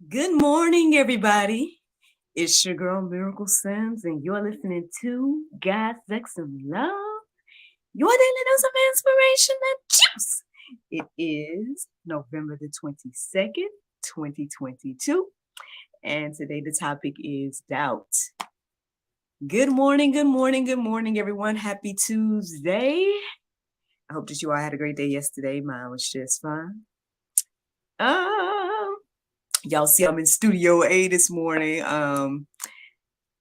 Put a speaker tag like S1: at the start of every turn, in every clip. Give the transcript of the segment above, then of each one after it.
S1: Good morning, everybody. It's your girl Miracle Sims, and you're listening to God, Sex, and Love. Your daily dose of inspiration and juice. It is November the 22nd, 2022, and today the topic is doubt. Good morning, good morning, good morning, everyone. Happy Tuesday. I hope that you all had a great day yesterday. Mine was just fine. Um, y'all see I'm in Studio A this morning.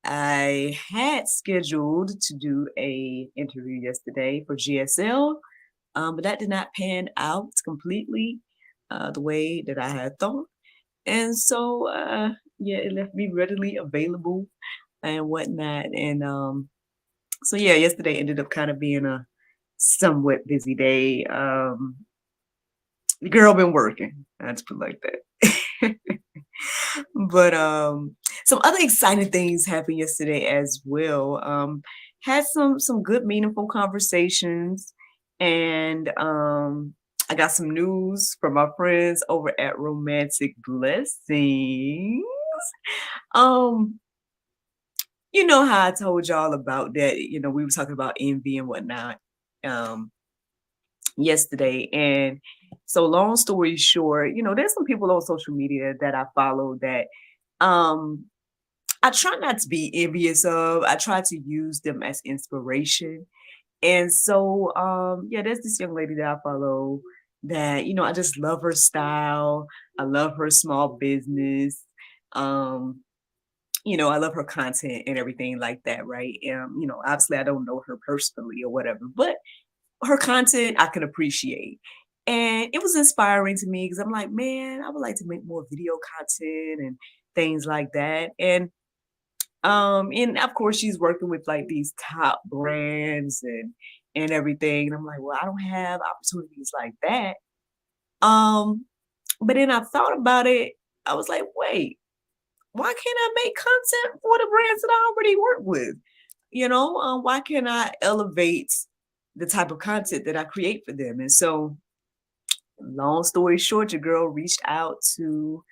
S1: I had scheduled to do a interview yesterday for GSL, but that did not pan out completely the way that I had thought. And so, yeah, it left me readily available and whatnot. And so, yeah, yesterday ended up kind of being a somewhat busy day. The girl been working. I just put it like that. But some other exciting things happened yesterday as well. Had some good meaningful conversations, and I got some news from my friends over at Romantic Blessings. Um, you know how I told y'all about that, we were talking about envy and whatnot um yesterday. And so long story short, there's some people on social media that I follow that um I try not to be envious of. I try to use them as inspiration. And so, yeah, there's this young lady that I follow that, I just love her style. I love her small business. Um, I love her content and everything like that, right? Obviously I don't know her personally or whatever, but her content I can appreciate. And it was inspiring to me because I'm like, man, I would like to make more video content and things like that. And of course she's working with like these top brands and everything. And I'm like, well, I don't have opportunities like that. Um, but then I thought about it. I was like, wait, why can't I make content for the brands that I already work with? Why can't I elevate the type of content that I create for them? And so, long story short, your girl reached out to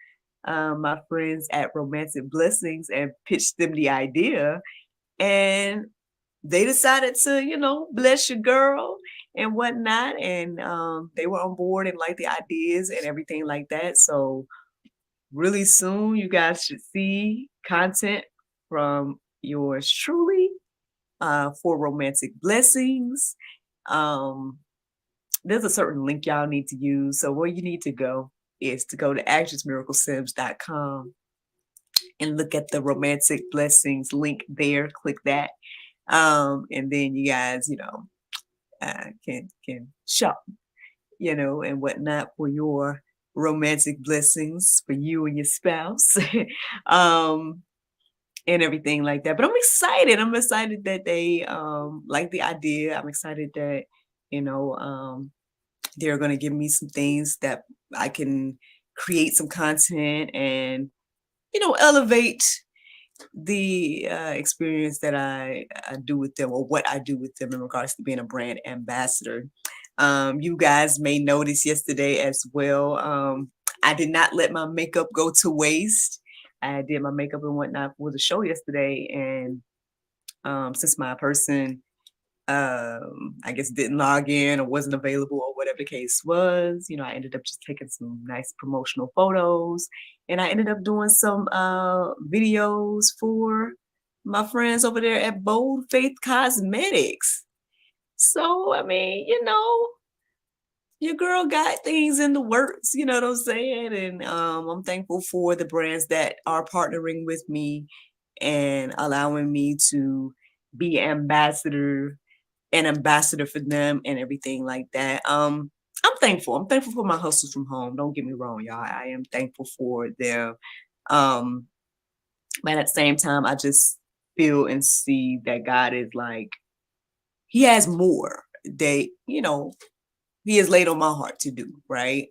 S1: my friends at Romantic Blessings and pitched them the idea. And they decided to, bless your girl and whatnot. And they were on board and liked the ideas and everything like that. So really soon you guys should see content from yours truly for Romantic Blessings. Um, there's a certain link y'all need to use. So where you need to go is to go to actressmiraclesims.com and look at the Romantic Blessings link there. Click that. And then you guys, can shop, and whatnot for your romantic blessings for you and your spouse, um, and everything like that. But I'm excited. I'm excited that they like the idea. I'm excited that you know they're going to give me some things that I can create some content and elevate the experience that I do with them, or what I do with them in regards to being a brand ambassador. You guys may notice yesterday as well, I did not let my makeup go to waste. I did my makeup and whatnot for the show yesterday, and since my person I guess didn't log in or wasn't available or whatever the case was, I ended up just taking some nice promotional photos, and I ended up doing some videos for my friends over there at Bold Faith Cosmetics. So, I mean, your girl got things in the works, you know what I'm saying? And I'm thankful for the brands that are partnering with me and allowing me to be an ambassador for them and everything like that. I'm thankful. I'm thankful for my hustles from home. Don't get me wrong, y'all. I am thankful for them. Um, but at the same time, I just feel and see that God is like, He has more. He has laid on my heart to do, right?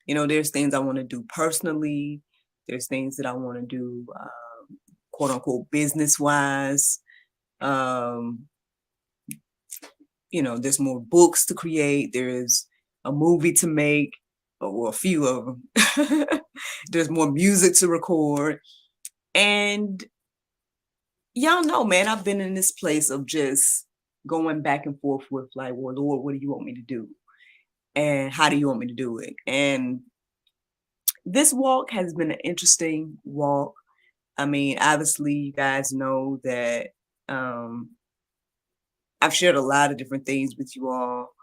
S1: There's things I want to do personally. There's things that I want to do, quote unquote, business wise. Um, there's more books to create. There's a movie to make. or a few of them. There's more music to record. And y'all know, man, I've been in this place of just going back and forth with like, well, Lord, what do you want me to do? And how do you want me to do it? And this walk has been an interesting walk. I mean, obviously, you guys know that um, I've shared a lot of different things with you all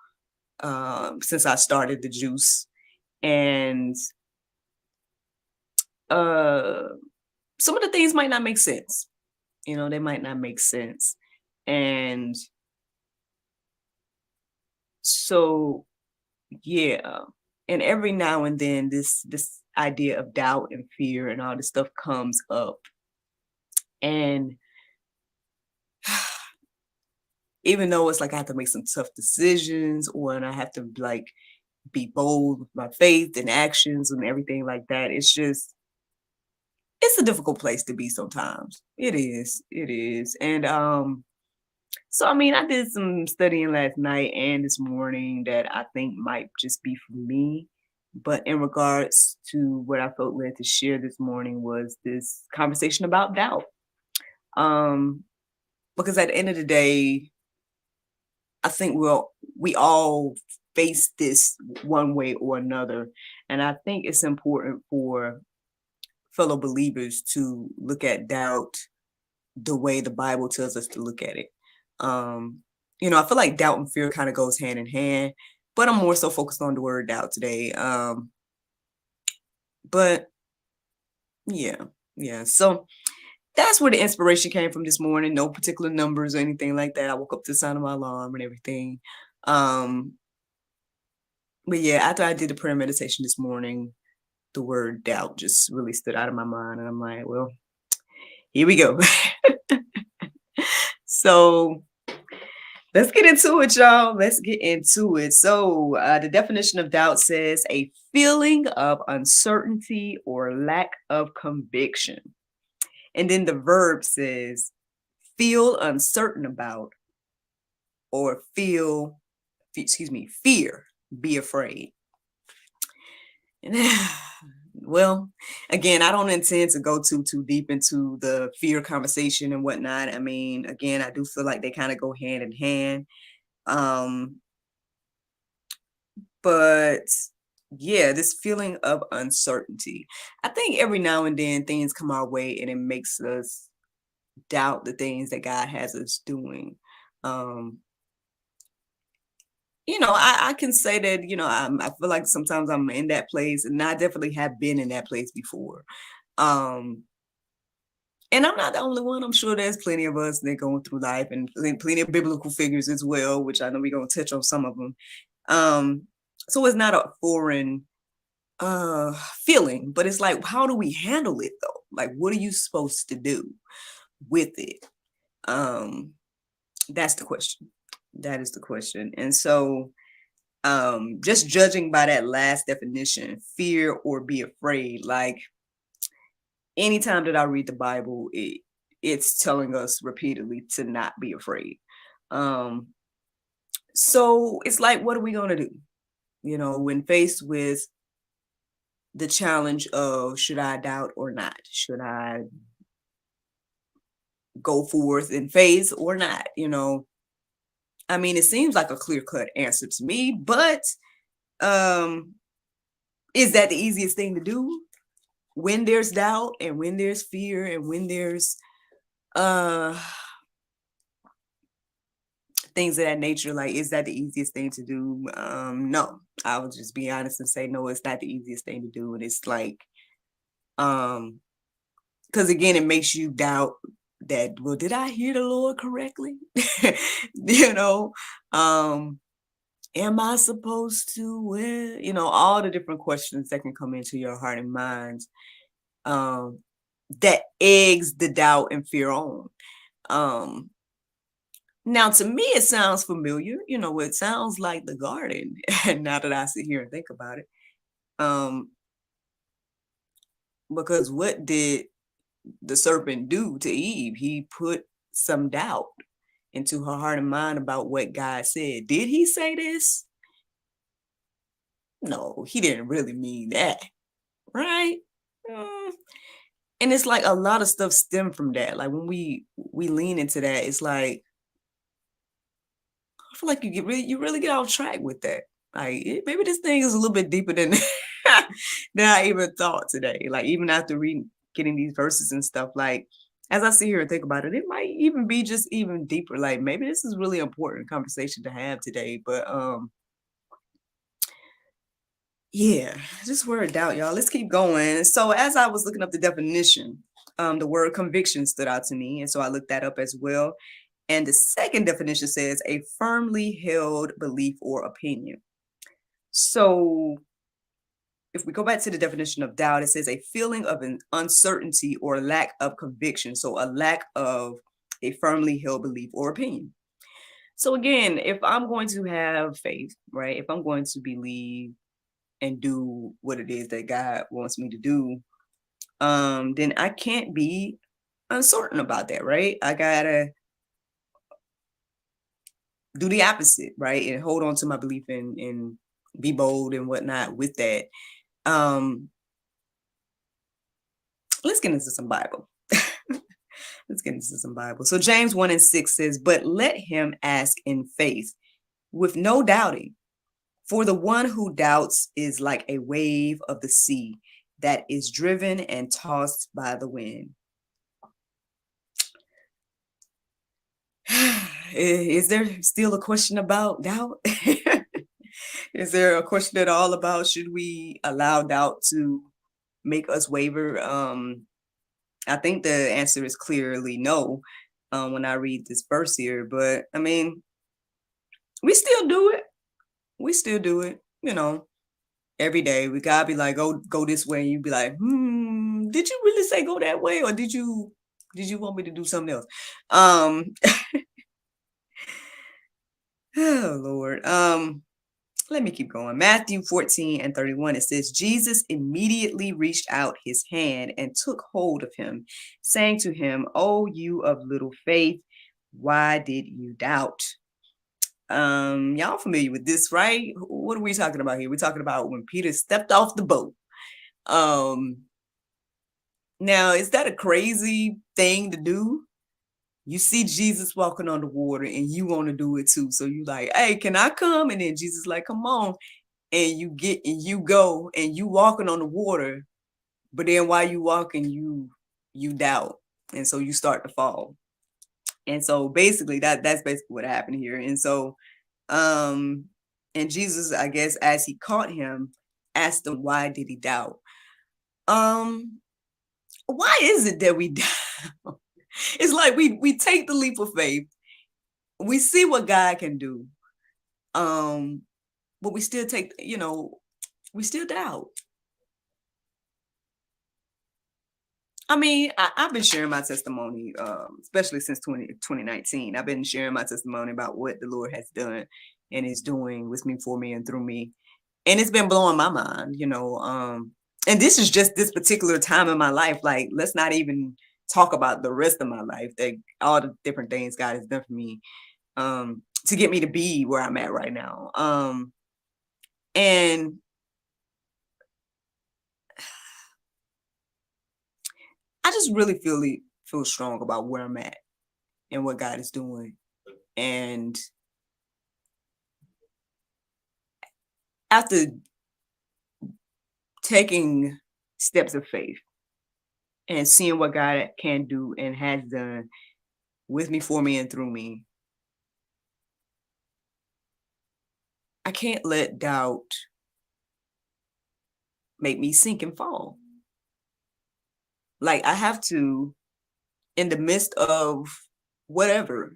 S1: since I started the juice. And uh, some of the things might not make sense. You know, they might not make sense. And so, yeah. And every now and then this idea of doubt and fear and all this stuff comes up. And even though it's like I have to make some tough decisions or and I have to like be bold with my faith and actions and everything like that, it's a difficult place to be sometimes. It is. It is. And so I mean I did some studying last night and this morning that I think might just be for me. But in regards to what I felt led to share this morning was this conversation about doubt. Um, because at the end of the day, I think we all face this one way or another. And I think it's important for fellow believers to look at doubt the way the Bible tells us to look at it. Um, I feel like doubt and fear kind of goes hand in hand, but I'm more so focused on the word doubt today. But yeah, yeah. So that's where the inspiration came from this morning. No particular numbers or anything like that. I woke up to the sound of my alarm and everything. Um, but yeah, after I did the prayer meditation this morning, the word doubt just really stood out of my mind. And I'm like, well, here we go. So let's get into it, y'all. Let's get into it. So the definition of doubt says a feeling of uncertainty or lack of conviction. And then the verb says feel uncertain about or fear, be afraid. Well, again, I don't intend to go too deep into the fear conversation and whatnot. I mean, again, I do feel like they kind of go hand in hand. Um, but yeah, this feeling of uncertainty. I think every now and then things come our way and it makes us doubt the things that God has us doing. Um, I can say that, I feel like sometimes I'm in that place and I definitely have been in that place before. Um, and I'm not the only one. I'm sure there's plenty of us that going through life and plenty of biblical figures as well, which I know we're going to touch on some of them. So it's not a foreign feeling, but it's like, how do we handle it though? Like, what are you supposed to do with it? That's the question. That is the question. And so just judging by that last definition, fear or be afraid, like anytime that I read the Bible, it's telling us repeatedly to not be afraid. Um, so it's like, what are we gonna do? When faced with the challenge of should I doubt or not? Should I go forth in faith or not? I mean, it seems like a clear-cut answer to me, but um, is that the easiest thing to do? When there's doubt and when there's fear and when there's uh things of that nature, like, is that the easiest thing to do? No, I would just be honest and say no, it's not the easiest thing to do. And it's like because again, it makes you doubt that, well, did I hear the Lord correctly? you know um am I supposed to wear, all the different questions that can come into your heart and mind, um that eggs the doubt and fear on. um Now, to me, it sounds familiar. It sounds like the garden. And now that I sit here and think about it, um, because what did the serpent do to Eve? He put some doubt into her heart and mind about what God said. Did he say this? no, he didn't really mean that, right? Mm. And it's like a lot of stuff stem from that. Like when we lean into that, it's like I feel like you really get off track with that. Like maybe this thing is a little bit deeper than than I even thought today. Like even after reading getting these verses and stuff, like as I sit here and think about it, it might even be just even deeper. Like maybe this is really important conversation to have today. But yeah, just word it out, y'all. Let's keep going. So as I was looking up the definition, the word conviction stood out to me, and so I looked that up as well. And the second definition says a firmly held belief or opinion. So if we go back to the definition of doubt, it says a feeling of an uncertainty or lack of conviction. So a lack of a firmly held belief or opinion. So again, if I'm going to have faith, right? If I'm going to believe and do what it is that God wants me to do, then I can't be uncertain about that, right? I gotta do the opposite, right? And hold on to my belief and be bold and whatnot with that. Um, let's get into some Bible. Let's get into some Bible. So James 1:6 says, but let him ask in faith with no doubting. For the one who doubts is like a wave of the sea that is driven and tossed by the wind. Is there still a question about doubt? Is there a question at all about should we allow doubt to make us waver? I think the answer is clearly no when I read this verse here. But I mean, we still do it. We still do it, every day. We gotta be like, go this way, and you be like, did you really say go that way, or did you want me to do something else? Oh Lord. Let me keep going. Matthew 14:31, it says, Jesus immediately reached out his hand and took hold of him, saying to him, "Oh, you of little faith, why did you doubt?" Y'all familiar with this, right? What are we talking about here? We're talking about when Peter stepped off the boat. Um, Now, is that a crazy thing to do? You see Jesus walking on the water and you want to do it too. So you like, hey, can I come? And then Jesus like, come on. And you get and you go and you walking on the water, but then while you walking, you doubt. And so you start to fall. And so basically that's basically what happened here. And so and Jesus, I guess, as he caught him, asked him, why did he doubt? Um, why is it that we doubt? It's like we take the leap of faith, we see what God can do, but we still take, we still doubt. I mean, I've been sharing my testimony, especially since 2019. I've been sharing my testimony about what the Lord has done and is doing with me, for me, and through me. And it's been blowing my mind. And this is just this particular time in my life. Like, let's not even talk about the rest of my life, that all the different things God has done for me to get me to be where I'm at right now. And I just really feel strong about where I'm at and what God is doing. And after taking steps of faith and seeing what God can do and has done with me, for me, and through me, I can't let doubt make me sink and fall. Like I have to, in the midst of whatever,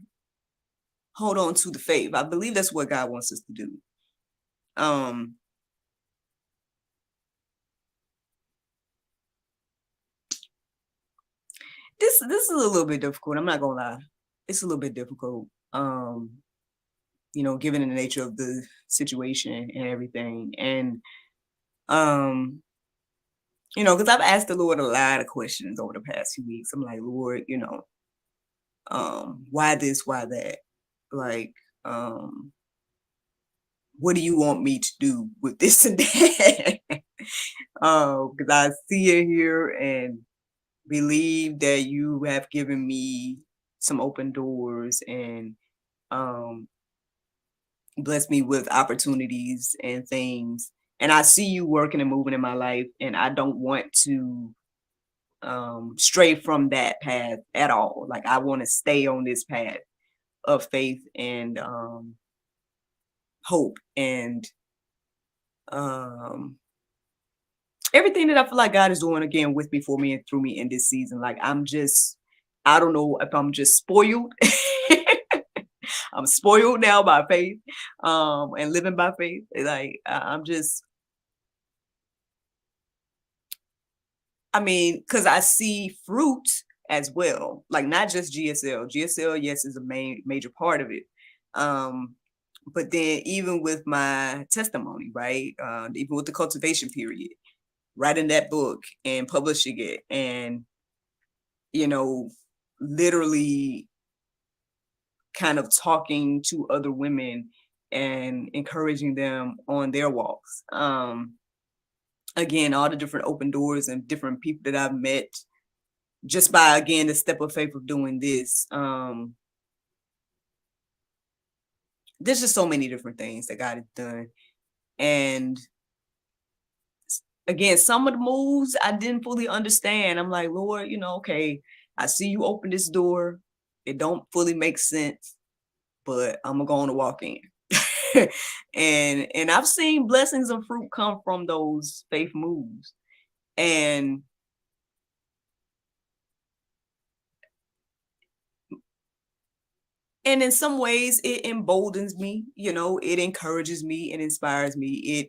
S1: hold on to the faith. I believe that's what God wants us to do. Um, this is a little bit difficult. I'm not gonna lie. It's a little bit difficult. Given the nature of the situation and everything. And because I've asked the Lord a lot of questions over the past few weeks. I'm like, Lord, why this, why that? Like, what do you want me to do with this and that? Because I see it here and believe that you have given me some open doors and um, blessed me with opportunities and things. And I see you working and moving in my life, and I don't want to stray from that path at all. Like I want to stay on this path of faith and hope and um, everything that I feel like God is doing again with me, for me, and through me in this season. Like I don't know if I'm just spoiled. I'm spoiled now by faith, and living by faith. Like I'm just, I mean, because I see fruit as well, like not just GSL. GSL, yes, is a major part of it. Um, but then even with my testimony, right? Even with the cultivation period, writing that book and publishing it, and you know, literally kind of talking to other women and encouraging them on their walks. Again, all the different open doors and different people that I've met just by, again, the step of faith of doing this. There's just so many different things that God has done. And again, some of the moves I didn't fully understand. I'm like, Lord, okay, I see you open this door. It don't fully make sense, but I'm gonna go on to walk in. and I've seen blessings and fruit come from those faith moves. And in some ways it emboldens me, it encourages me and inspires me. It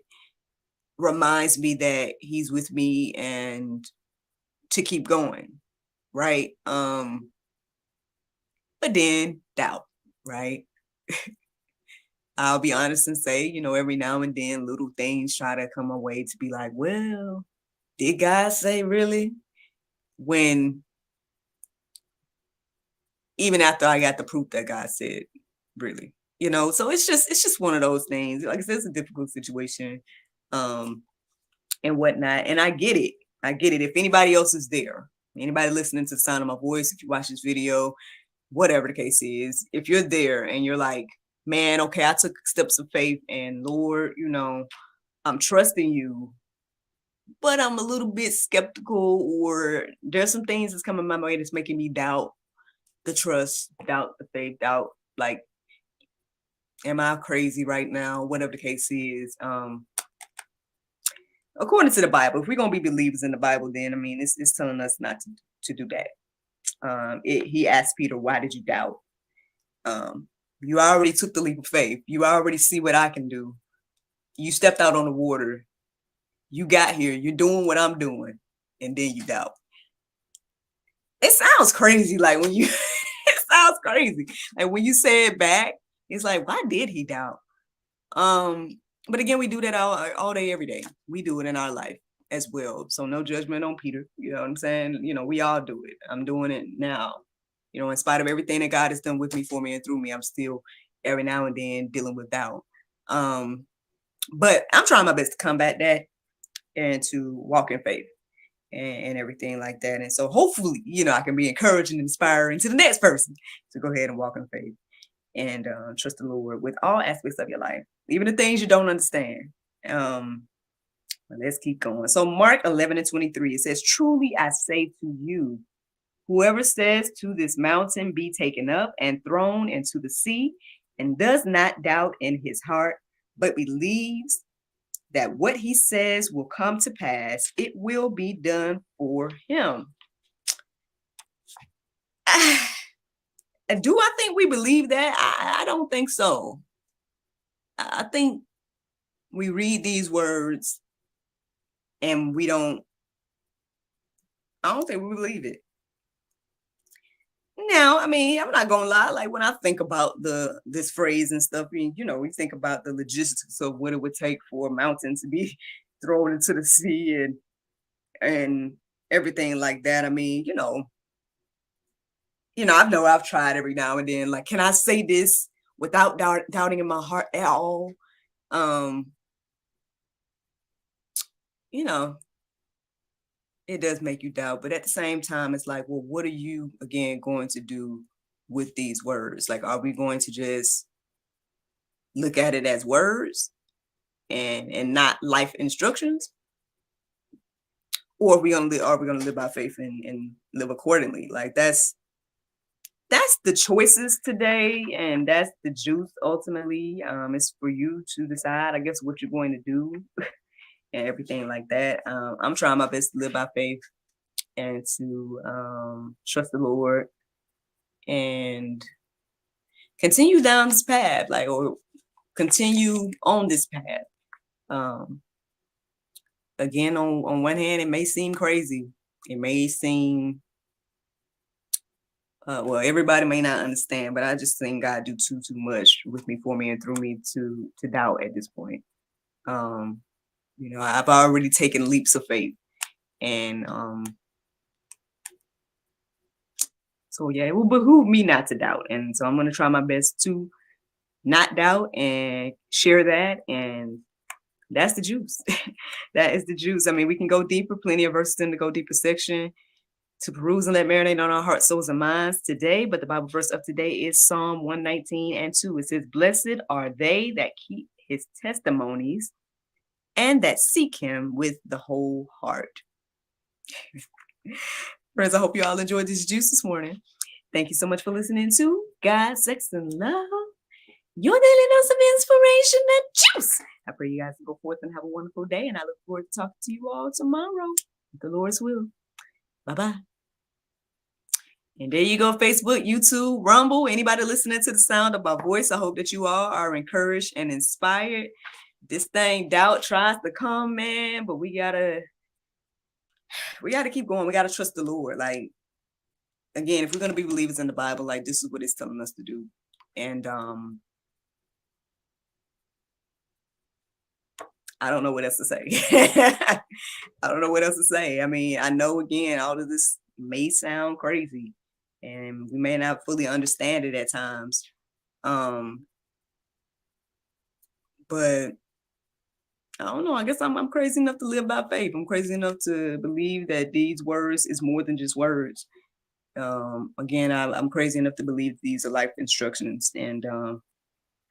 S1: reminds me that he's with me and to keep going, right? But then doubt, right? I'll be honest and say, every now and then little things try to come my way to be like, well, did God say really? When even after I got the proof that God said really, so it's just one of those things. Like I said, it's a difficult situation, um, and whatnot. And I get it. I get it. If anybody else is there, anybody listening to the sound of my voice, if you watch this video, whatever the case is, if you're there and you're like, man, okay, I took steps of faith and Lord, I'm trusting you, but I'm a little bit skeptical, or there's some things that's coming my way that's making me doubt the trust, doubt the faith, doubt, like, am I crazy right now? Whatever the case is. According to the Bible, if we're gonna be believers in the Bible, then I mean it's telling us not to do that. He asked Peter, why did you doubt? You already took the leap of faith. You already see what I can do. You stepped out on the water. You got here. You're doing what I'm doing. And then you doubt. It sounds crazy. Like when you, it sounds crazy. Like when you say it back, it's like, why did he doubt? But again, we do that all day, every day. We do it in our life as well. So no judgment on Peter. You know what I'm saying? We all do it. I'm doing it now. In spite of everything that God has done with me, for me, and through me, I'm still every now and then dealing with doubt. But I'm trying my best to combat that and to walk in faith and everything like that. And so hopefully, I can be encouraging and inspiring to the next person to go ahead and walk in faith and trust the Lord with all aspects of your life, even the things you don't understand. Let's keep going. So Mark 11:23, it says, truly I say to you, whoever says to this mountain, be taken up and thrown into the sea, and does not doubt in his heart, but believes that what he says will come to pass, it will be done for him. Do I think we believe that? I don't think so. I think we read these words and I don't think we believe it. Now, I mean, I'm not gonna lie. Like when I think about this phrase and stuff, we think about the logistics of what it would take for a mountain to be thrown into the sea and everything like that. I mean, I know I've tried every now and then. Like, can I say this without doubting in my heart at all? um, you know, it does make you doubt, but at the same time, it's like, well, what are you again going to do with these words? Like, are we going to just look at it as words and not life instructions, or are we gonna live by faith and live accordingly? Like that's the choices today, and that's the juice ultimately. It's for you to decide, I guess, what you're going to do and everything like that. I'm trying my best to live by faith and to trust the Lord and continue down this path, like, or continue on this path. Um, Again, on one hand, it may seem crazy. It may seem well, everybody may not understand, but I just think God do too much with me, for me, and through me to doubt at this point. Um, I've already taken leaps of faith, and so yeah, it will behoove me not to doubt, and so I'm gonna try my best to not doubt and share that, and that's the juice. That is the juice. I mean, we can go deeper, plenty of verses in the go deeper section to peruse and let marinate on our hearts, souls, and minds today. But the Bible verse of today is Psalm 119 and 2. It says, "Blessed are they that keep his testimonies and that seek him with the whole heart." Friends, I hope you all enjoyed this juice this morning. Thank you so much for listening to God, Sex, and Love, your daily dose of inspiration and juice. I pray you guys go forth and have a wonderful day, and I look forward to talking to you all tomorrow, with the Lord's will. Bye-bye. And there you go, Facebook, YouTube, Rumble, anybody listening to the sound of my voice. I hope that you all are encouraged and inspired. This thing, doubt tries to come, man, but we gotta keep going. We gotta trust the Lord. Like, again, if we're gonna be believers in the Bible, like, this is what it's telling us to do. And I don't know what else to say. I don't know what else to say. I mean, I know, again, all of this may sound crazy and we may not fully understand it at times. But I don't know. I guess I'm crazy enough to live by faith. I'm crazy enough to believe that these words is more than just words. Again, I'm crazy enough to believe these are life instructions. And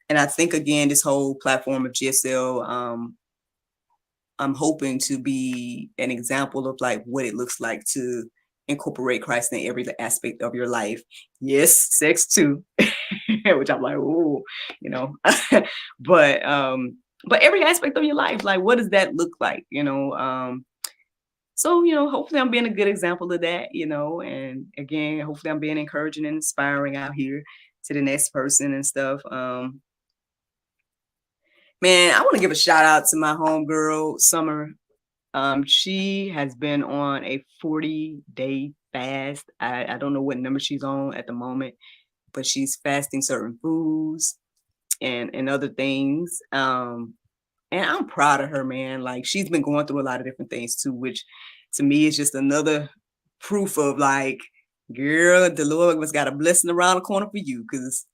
S1: I think, again, this whole platform of GSL, I'm hoping to be an example of like what it looks like to incorporate Christ in every aspect of your life. Yes, sex too, which I'm like, oh, you know, but every aspect of your life, like, what does that look like? So, hopefully I'm being a good example of that, and again, hopefully I'm being encouraging and inspiring out here to the next person and stuff. Man, I want to give a shout out to my homegirl, Summer. She has been on a 40-day fast. I don't know what number she's on at the moment, but she's fasting certain foods and other things. And I'm proud of her, man. Like, she's been going through a lot of different things too, which to me is just another proof of like, girl, the Lord has got a blessing around the corner for you, because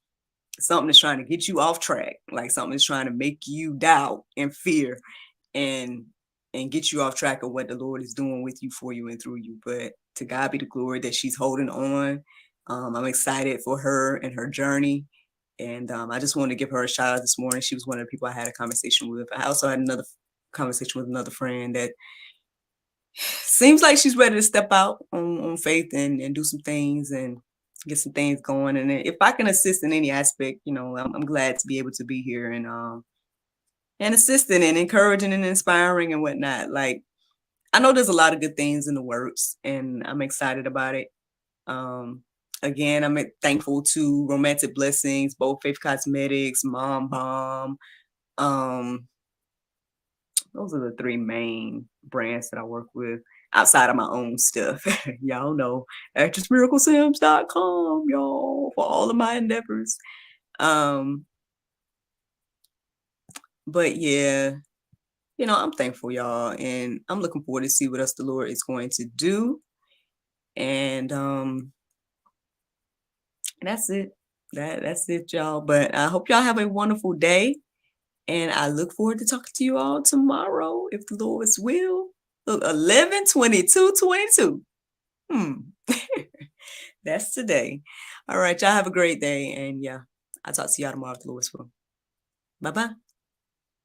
S1: something is trying to get you off track. Like, something is trying to make you doubt and fear and get you off track of what the Lord is doing with you, for you, and through you. But to God be the glory that she's holding on. I'm excited for her and her journey. And I just wanted to give her a shout out this morning. She was one of the people I had a conversation with. I also had another conversation with another friend that seems like she's ready to step out on faith and do some things and get some things going. And if I can assist in any aspect, I'm glad to be able to be here and assisting and encouraging and inspiring and whatnot. Like, I know there's a lot of good things in the works, and I'm excited about it. Again, I'm thankful to Romantic Blessings, both Faith Cosmetics, Mom Bomb. Those are the three main brands that I work with outside of my own stuff. Y'all know, actressmiraclesims.com, y'all, for all of my endeavors. But yeah, I'm thankful, y'all, and I'm looking forward to see what else the Lord is going to do. And that's it. That's it, y'all. But I hope y'all have a wonderful day. And I look forward to talking to you all tomorrow, if the Lord's will. Look, 11/22/22. Hmm. That's today. All right, y'all have a great day. And yeah, I'll talk to y'all tomorrow if the Lord's will. Bye bye.